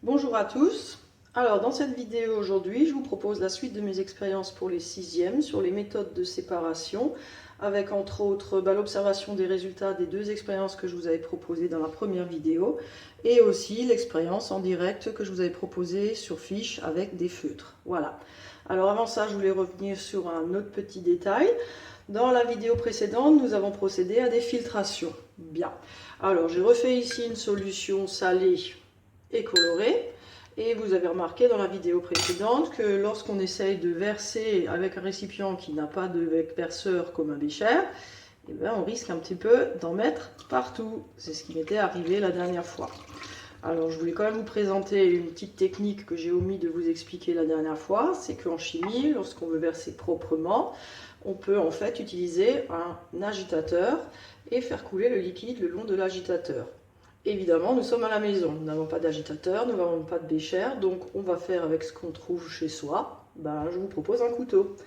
Bonjour à tous. Alors dans cette vidéo aujourd'hui, je vous propose la suite de mes expériences pour les 6e sur les méthodes de séparation, avec entre autres l'observation des résultats des deux expériences que je vous avais proposées dans la première vidéo, et aussi l'expérience en direct que je vous avais proposée sur fiche avec des feutres. Voilà. Alors avant ça, je voulais revenir sur un autre petit détail. Dans la vidéo précédente, nous avons procédé à des filtrations. Bien. Alors j'ai refait ici une solution salée et colorée. Et vous avez remarqué dans la vidéo précédente que lorsqu'on essaye de verser avec un récipient qui n'a pas de verseur comme un bécher, eh bien on risque un petit peu d'en mettre partout. C'est ce qui m'était arrivé la dernière fois. Alors je voulais quand même vous présenter une petite technique que j'ai omis de vous expliquer la dernière fois. C'est qu'en chimie, lorsqu'on veut verser proprement, on peut en fait utiliser un agitateur et faire couler le liquide le long de l'agitateur. Évidemment, nous sommes à la maison, nous n'avons pas d'agitateur, nous n'avons pas de bécher, donc on va faire avec ce qu'on trouve chez soi. Je vous propose un couteau.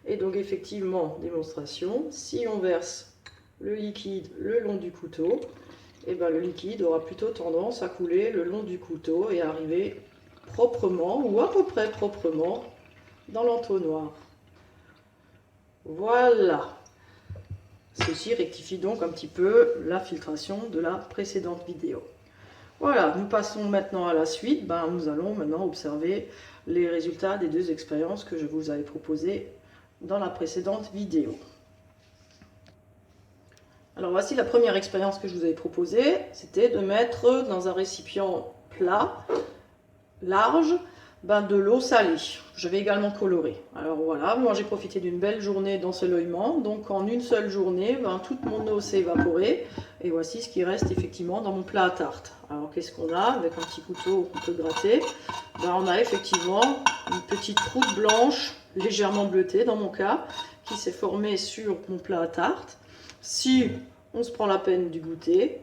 Et donc effectivement, démonstration, si on verse le liquide le long du couteau, le liquide aura plutôt tendance à couler le long du couteau et arriver proprement, ou à peu près proprement, dans l'entonnoir. Voilà. Ceci rectifie donc un petit peu la filtration de la précédente vidéo. Voilà, nous passons maintenant à la suite. Nous allons maintenant observer les résultats des deux expériences que je vous avais proposées dans la précédente vidéo. Alors voici la première expérience que je vous avais proposée. C'était de mettre dans un récipient plat, large, de l'eau salée. Je vais également colorer. Alors voilà, moi j'ai profité d'une belle journée d'ensoleillement. Donc en une seule journée, toute mon eau s'est évaporée. Et voici ce qui reste effectivement dans mon plat à tarte. Alors qu'est-ce qu'on a avec un petit couteau qu'on peut gratter? On a effectivement une petite croûte blanche, légèrement bleutée dans mon cas, qui s'est formée sur mon plat à tarte. Si on se prend la peine du goûter,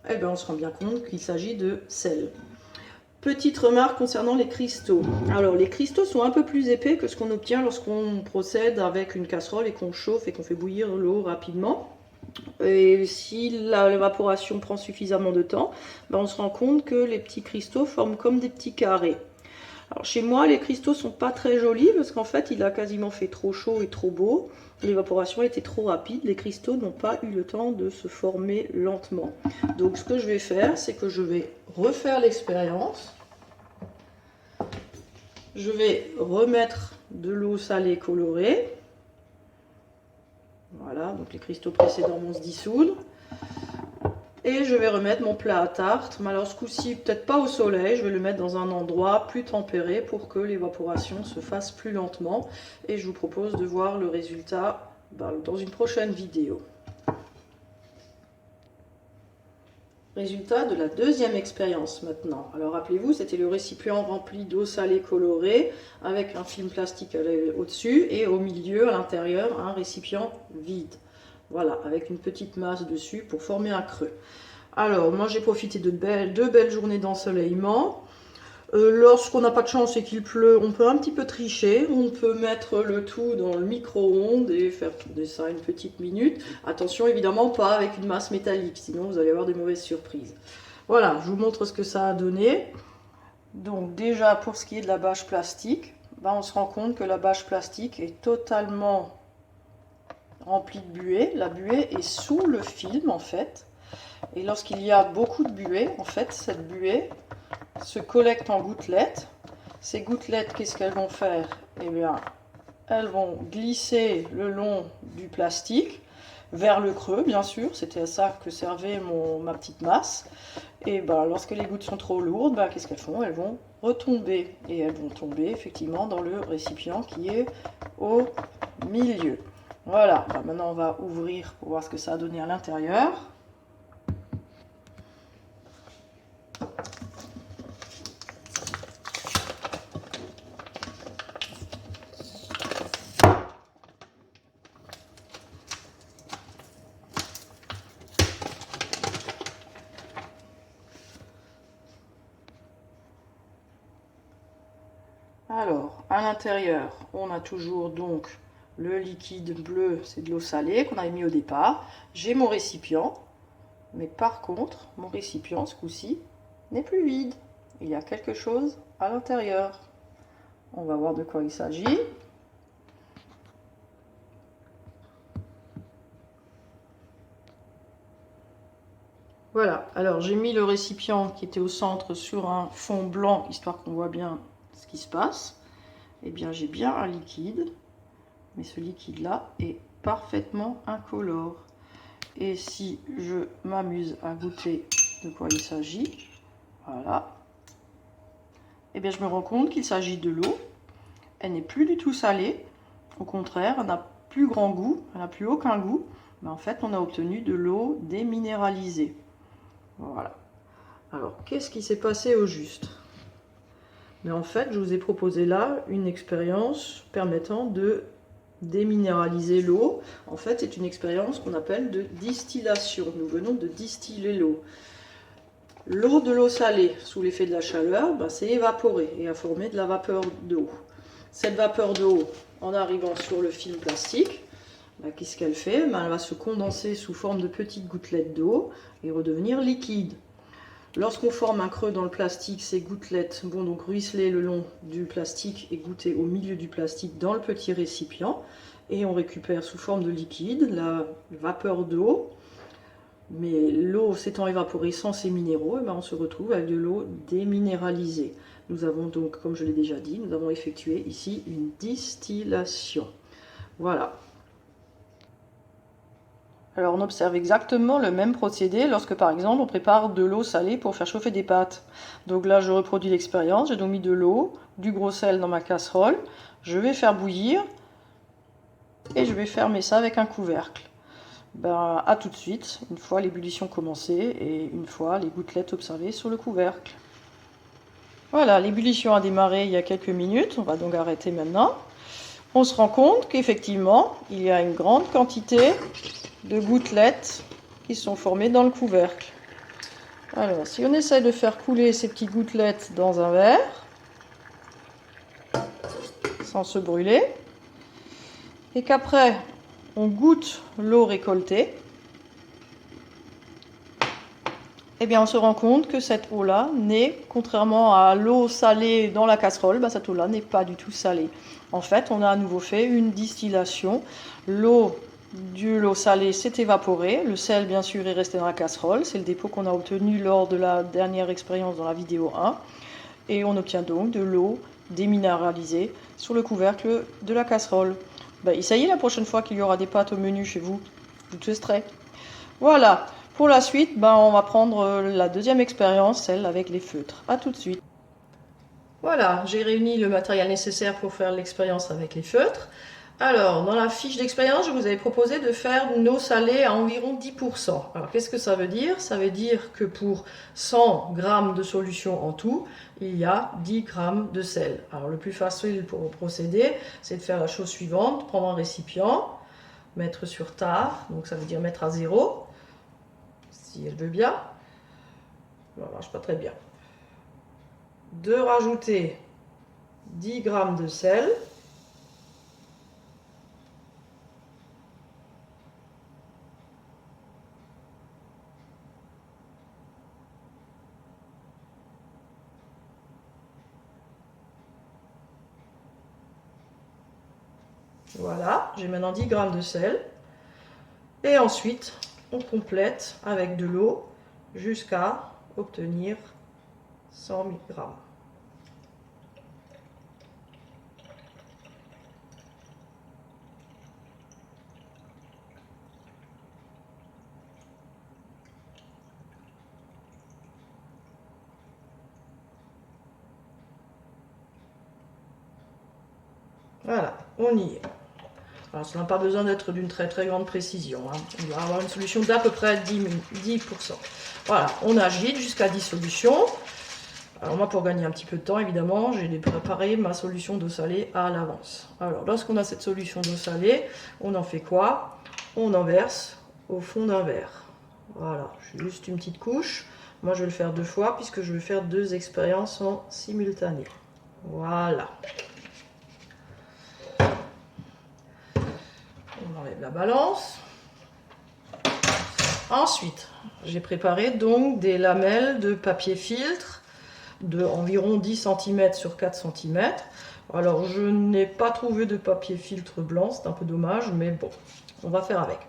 on se rend bien compte qu'il s'agit de sel. Petite remarque concernant les cristaux. Alors les cristaux sont un peu plus épais que ce qu'on obtient lorsqu'on procède avec une casserole et qu'on chauffe et qu'on fait bouillir l'eau rapidement. Et si l'évaporation prend suffisamment de temps, on se rend compte que les petits cristaux forment comme des petits carrés. Alors chez moi, les cristaux sont pas très jolis parce qu'en fait, il a quasiment fait trop chaud et trop beau. L'évaporation était trop rapide, les cristaux n'ont pas eu le temps de se former lentement. Donc ce que je vais faire, c'est que je vais refaire l'expérience. Je vais remettre de l'eau salée colorée. Voilà, donc les cristaux précédents vont se dissoudre. Et je vais remettre mon plat à tarte, mais alors ce coup-ci, peut-être pas au soleil, je vais le mettre dans un endroit plus tempéré pour que l'évaporation se fasse plus lentement. Et je vous propose de voir le résultat dans une prochaine vidéo. Résultat de la deuxième expérience maintenant. Alors rappelez-vous, c'était le récipient rempli d'eau salée colorée avec un film plastique au-dessus et au milieu, à l'intérieur, un récipient vide. Voilà, avec une petite masse dessus pour former un creux. Alors, moi j'ai profité de deux belles journées d'ensoleillement. Lorsqu'on n'a pas de chance et qu'il pleut, on peut un petit peu tricher. On peut mettre le tout dans le micro-ondes et faire tourner ça une petite minute. Attention, évidemment, pas avec une masse métallique, sinon vous allez avoir des mauvaises surprises. Voilà, je vous montre ce que ça a donné. Donc déjà, pour ce qui est de la bâche plastique, on se rend compte que la bâche plastique est totalement remplie de buée. La buée est sous le film en fait. Et lorsqu'il y a beaucoup de buée, en fait, cette buée se collecte en gouttelettes. Ces gouttelettes, qu'est-ce qu'elles vont faire? Elles vont glisser le long du plastique, vers le creux, bien sûr. C'était à ça que servait ma petite masse. Et lorsque les gouttes sont trop lourdes, qu'est-ce qu'elles font? Elles vont retomber. Et elles vont tomber, effectivement, dans le récipient qui est au milieu. Voilà, maintenant on va ouvrir pour voir ce que ça a donné à l'intérieur. Alors, à l'intérieur, on a toujours donc le liquide bleu, c'est de l'eau salée qu'on avait mis au départ. J'ai mon récipient, mais par contre, mon récipient, ce coup-ci, n'est plus vide. il y a quelque chose à l'intérieur. On va voir de quoi il s'agit. Voilà, alors j'ai mis le récipient qui était au centre sur un fond blanc, histoire qu'on voit bien ce qui se passe. Eh bien, j'ai bien un liquide, mais ce liquide-là est parfaitement incolore. Et si je m'amuse à goûter de quoi il s'agit, voilà, eh bien je me rends compte qu'il s'agit de l'eau. Elle n'est plus du tout salée, au contraire, elle n'a plus grand goût, elle n'a plus aucun goût, mais en fait on a obtenu de l'eau déminéralisée. Voilà. Alors, qu'est-ce qui s'est passé au juste? Mais en fait, je vous ai proposé là une expérience permettant de déminéraliser l'eau. En fait, c'est une expérience qu'on appelle de distillation. Nous venons de distiller l'eau. L'eau de l'eau salée, sous l'effet de la chaleur, s'est évaporée et a formé de la vapeur d'eau. Cette vapeur d'eau, en arrivant sur le film plastique, qu'est-ce qu'elle fait? Elle va se condenser sous forme de petites gouttelettes d'eau et redevenir liquide. Lorsqu'on forme un creux dans le plastique, ces gouttelettes vont donc ruisseler le long du plastique et goûter au milieu du plastique dans le petit récipient. Et on récupère sous forme de liquide la vapeur d'eau. Mais l'eau s'étant évaporée sans ces minéraux, on se retrouve avec de l'eau déminéralisée. Nous avons donc, comme je l'ai déjà dit, nous avons effectué ici une distillation. Voilà. Alors on observe exactement le même procédé lorsque par exemple on prépare de l'eau salée pour faire chauffer des pâtes. Donc là je reproduis l'expérience, j'ai donc mis de l'eau, du gros sel dans ma casserole, je vais faire bouillir et je vais fermer ça avec un couvercle. À tout de suite, une fois l'ébullition commencée et une fois les gouttelettes observées sur le couvercle. Voilà, l'ébullition a démarré il y a quelques minutes, on va donc arrêter maintenant. On se rend compte qu'effectivement il y a une grande quantité de gouttelettes qui sont formées dans le couvercle. Alors, si on essaie de faire couler ces petites gouttelettes dans un verre, sans se brûler, et qu'après on goûte l'eau récoltée, eh bien on se rend compte que cette eau-là n'est, contrairement à l'eau salée dans la casserole, cette eau-là n'est pas du tout salée. En fait, on a à nouveau fait une distillation. L'eau salée s'est évaporée, le sel bien sûr est resté dans la casserole, c'est le dépôt qu'on a obtenu lors de la dernière expérience dans la vidéo 1, et on obtient donc de l'eau déminéralisée sur le couvercle de la casserole. Essayez la prochaine fois qu'il y aura des pâtes au menu chez vous, je vous testerai. Voilà, pour la suite, on va prendre la deuxième expérience, celle avec les feutres. A tout de suite. Voilà, j'ai réuni le matériel nécessaire pour faire l'expérience avec les feutres. Alors, dans la fiche d'expérience, je vous avais proposé de faire une eau salée à environ 10%. Alors, qu'est-ce que ça veut dire? Ça veut dire que pour 100 g de solution en tout, il y a 10 g de sel. Alors, le plus facile pour procéder, c'est de faire la chose suivante. Prendre un récipient, mettre sur tare, donc ça veut dire mettre à 0, si elle veut bien. Ça ne marche pas très bien. De rajouter 10 g de sel. Voilà, j'ai maintenant 10 g de sel. Et ensuite, on complète avec de l'eau jusqu'à obtenir 100 g. Voilà, on y est. Alors, ça n'a pas besoin d'être d'une très très grande précision. On va avoir une solution d'à peu près 10%. Voilà, on agite jusqu'à dissolution. Alors moi, pour gagner un petit peu de temps, évidemment, j'ai préparé ma solution d'eau salée à l'avance. Alors, lorsqu'on a cette solution d'eau salée, on en fait quoi? On en verse au fond d'un verre. Voilà, juste une petite couche. Moi, je vais le faire 2 fois puisque je vais faire 2 expériences en simultané. Voilà. On enlève la balance. Ensuite, j'ai préparé donc des lamelles de papier filtre de environ 10 cm sur 4 cm. Alors je n'ai pas trouvé de papier filtre blanc, c'est un peu dommage, mais bon, on va faire avec.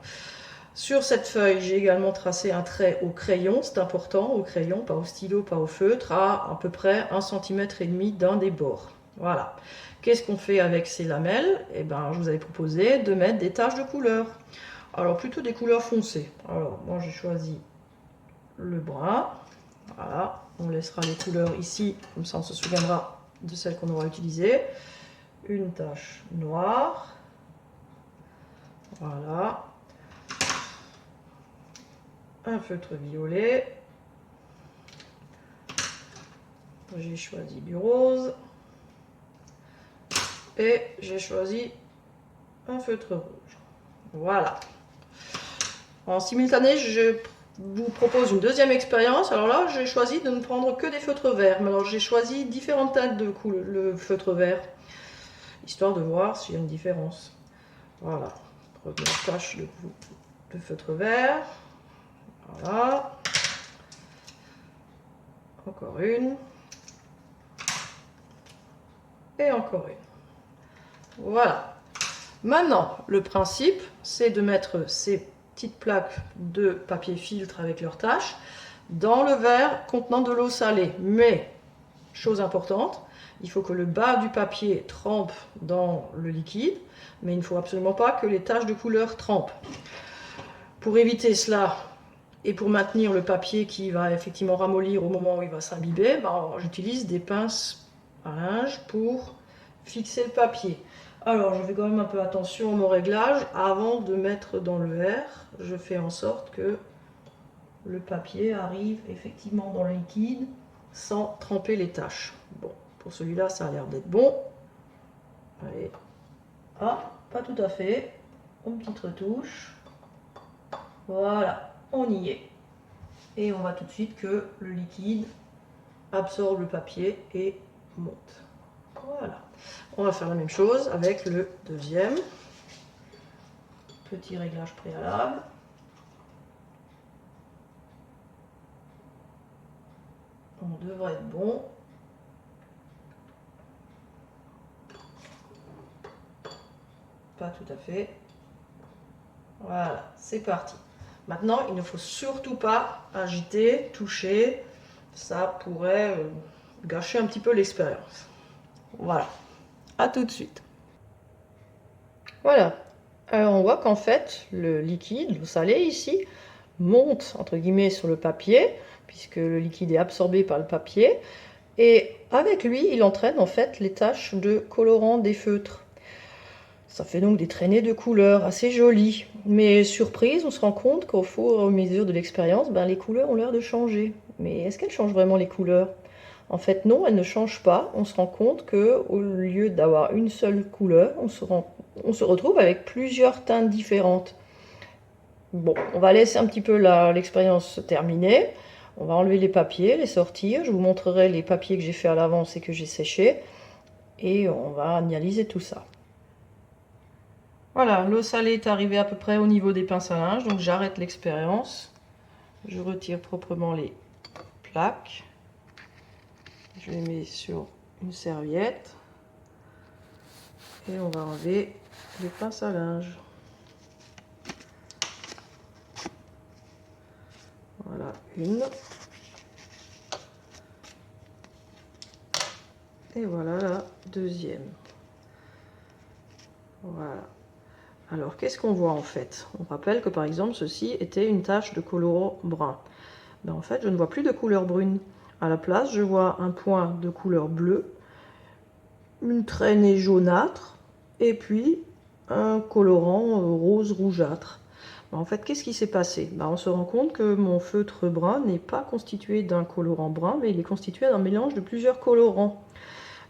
Sur cette feuille, j'ai également tracé un trait au crayon, c'est important, au crayon, pas au stylo, pas au feutre, à peu près 1,5 cm d'un des bords. Voilà. Qu'est-ce qu'on fait avec ces lamelles? Eh ben, je vous avais proposé de mettre des taches de couleur. Alors, plutôt des couleurs foncées. Alors, moi, j'ai choisi le brun. Voilà, on laissera les couleurs ici, comme ça on se souviendra de celles qu'on aura utilisées. Une tache noire. Voilà. Un feutre violet. J'ai choisi du rose. Et j'ai choisi un feutre rouge. Voilà. En simultané, je vous propose une deuxième expérience. Alors là, j'ai choisi de ne prendre que des feutres verts. Mais alors, j'ai choisi différentes teintes de le feutre vert, histoire de voir s'il y a une différence. Voilà. Première tache de feutre vert. Voilà. Encore une. Et encore une. Voilà. Maintenant, le principe, c'est de mettre ces petites plaques de papier filtre avec leurs taches dans le verre contenant de l'eau salée. Mais, chose importante, il faut que le bas du papier trempe dans le liquide, mais il ne faut absolument pas que les taches de couleur trempent. Pour éviter cela, et pour maintenir le papier qui va effectivement ramollir au moment où il va s'imbiber, j'utilise des pinces à linge pour fixer le papier. Alors, je fais quand même un peu attention à mon réglage. Avant de mettre dans le verre, je fais en sorte que le papier arrive effectivement dans le liquide sans tremper les taches. Bon, pour celui-là, ça a l'air d'être bon. Allez. Ah, pas tout à fait. Une petite retouche. Voilà. On y est. Et on va tout de suite que le liquide absorbe le papier et monte. Voilà. On va faire la même chose avec le deuxième. Petit réglage préalable. On devrait être bon. Pas tout à fait. Voilà, c'est parti. Maintenant, il ne faut surtout pas agiter, toucher. Ça pourrait gâcher un petit peu l'expérience. Voilà. À tout de suite. Voilà. Alors on voit qu'en fait, le liquide, l'eau salée ici, monte entre guillemets sur le papier, puisque le liquide est absorbé par le papier. Et avec lui, il entraîne en fait les taches de colorant des feutres. Ça fait donc des traînées de couleurs assez jolies. Mais surprise, on se rend compte qu'au fur et à mesure de l'expérience, les couleurs ont l'air de changer. Mais est-ce qu'elles changent vraiment les couleurs? En fait, non, elles ne changent pas. On se rend compte qu'au lieu d'avoir une seule couleur, on se retrouve avec plusieurs teintes différentes. Bon, on va laisser un petit peu l'expérience se terminer. On va enlever les papiers, les sortir. Je vous montrerai les papiers que j'ai fait à l'avance et que j'ai séchés. Et on va analyser tout ça. Voilà, l'eau salée est arrivée à peu près au niveau des pinces à linge, donc j'arrête l'expérience. Je retire proprement les plaques. Je les mets sur une serviette. Et on va enlever les pinces à linge. Voilà, une. Et voilà la deuxième. Voilà. Alors, qu'est-ce qu'on voit en fait? On rappelle que par exemple, ceci était une tache de colorant brun. En fait, je ne vois plus de couleur brune. À la place, je vois un point de couleur bleue, une traînée jaunâtre, et puis un colorant rose rougeâtre. En fait, qu'est-ce qui s'est passé? On se rend compte que mon feutre brun n'est pas constitué d'un colorant brun, mais il est constitué d'un mélange de plusieurs colorants.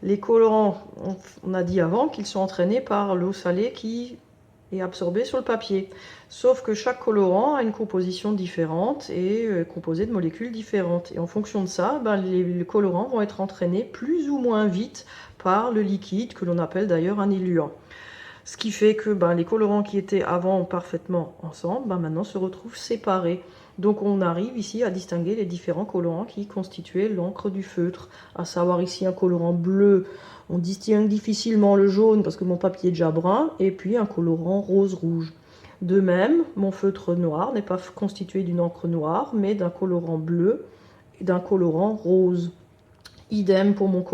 Les colorants, on a dit avant qu'ils sont entraînés par l'eau salée qui est absorbée sur le papier. Sauf que chaque colorant a une composition différente et est composé de molécules différentes. Et en fonction de ça, les colorants vont être entraînés plus ou moins vite par le liquide, que l'on appelle d'ailleurs un éluant. Ce qui fait que les colorants qui étaient avant parfaitement ensemble, maintenant se retrouvent séparés. Donc on arrive ici à distinguer les différents colorants qui constituaient l'encre du feutre, à savoir ici un colorant bleu, on distingue difficilement le jaune parce que mon papier est déjà brun, et puis un colorant rose-rouge. De même, mon feutre noir n'est pas constitué d'une encre noire, mais d'un colorant bleu et d'un colorant rose. Idem pour mon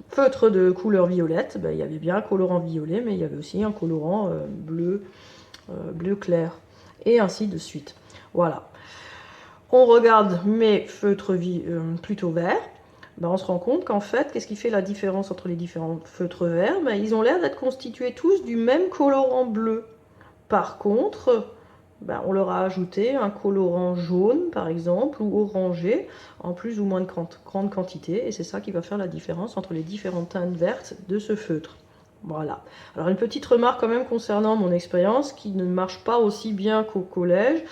feutre de couleur violette, il y avait bien un colorant violet, mais il y avait aussi un colorant bleu clair, et ainsi de suite. Voilà. On regarde mes feutres plutôt verts, on se rend compte qu'en fait, qu'est-ce qui fait la différence entre les différents feutres verts? Ils ont l'air d'être constitués tous du même colorant bleu. Par contre, on leur a ajouté un colorant jaune, par exemple, ou orangé, en plus ou moins de grande quantité, et c'est ça qui va faire la différence entre les différentes teintes vertes de ce feutre. Voilà. Alors une petite remarque quand même concernant mon expérience, qui ne marche pas aussi bien qu'au collège.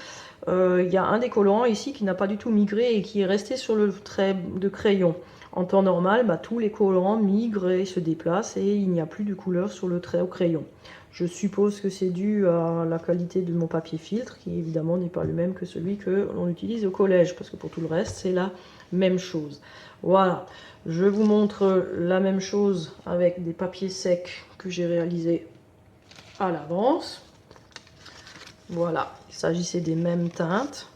Il y a un des colorants ici qui n'a pas du tout migré et qui est resté sur le trait de crayon. En temps normal, tous les colorants migrent et se déplacent et il n'y a plus de couleur sur le trait au crayon. Je suppose que c'est dû à la qualité de mon papier filtre, qui évidemment n'est pas le même que celui que l'on utilise au collège, parce que pour tout le reste, c'est la même chose. Voilà, je vous montre la même chose avec des papiers secs que j'ai réalisés à l'avance. Voilà, il s'agissait des mêmes teintes.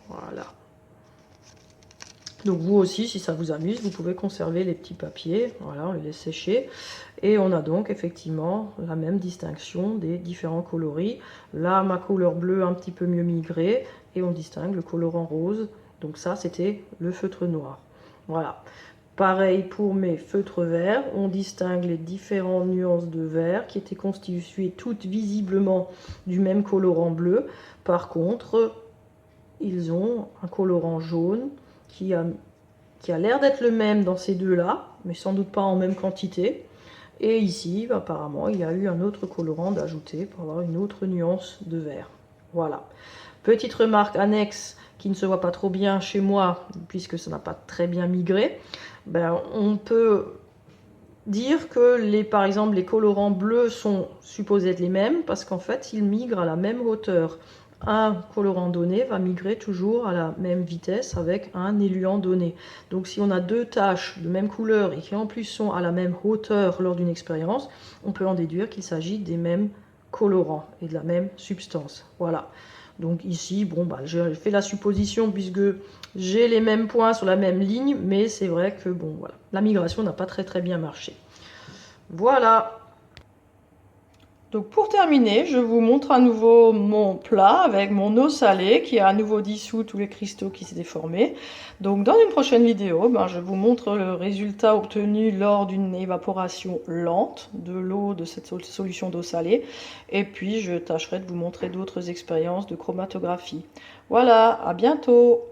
Voilà. Donc vous aussi, si ça vous amuse, vous pouvez conserver les petits papiers. Voilà, on les laisse sécher. Et on a donc effectivement la même distinction des différents coloris. Là, ma couleur bleue un petit peu mieux migrée. Et on distingue le colorant rose. Donc ça, c'était le feutre noir. Voilà. Pareil pour mes feutres verts. On distingue les différentes nuances de vert qui étaient constituées toutes visiblement du même colorant bleu. Par contre, ils ont un colorant jaune qui a l'air d'être le même dans ces deux-là, mais sans doute pas en même quantité. Et ici, apparemment, il y a eu un autre colorant d'ajouter pour avoir une autre nuance de vert. Voilà. Petite remarque annexe qui ne se voit pas trop bien chez moi, puisque ça n'a pas très bien migré. On peut dire que, par exemple, les colorants bleus sont supposés être les mêmes, parce qu'en fait, ils migrent à la même hauteur. Un colorant donné va migrer toujours à la même vitesse avec un éluant donné. Donc si on a deux taches de même couleur et qui en plus sont à la même hauteur lors d'une expérience, on peut en déduire qu'il s'agit des mêmes colorants et de la même substance. Voilà. Donc ici, j'ai fait la supposition puisque j'ai les mêmes points sur la même ligne, mais c'est vrai que voilà, la migration n'a pas très bien marché. Voilà. Donc pour terminer, je vous montre à nouveau mon plat avec mon eau salée qui a à nouveau dissous tous les cristaux qui s'étaient formés. Donc dans une prochaine vidéo, je vous montre le résultat obtenu lors d'une évaporation lente de l'eau de cette solution d'eau salée. Et puis je tâcherai de vous montrer d'autres expériences de chromatographie. Voilà, à bientôt!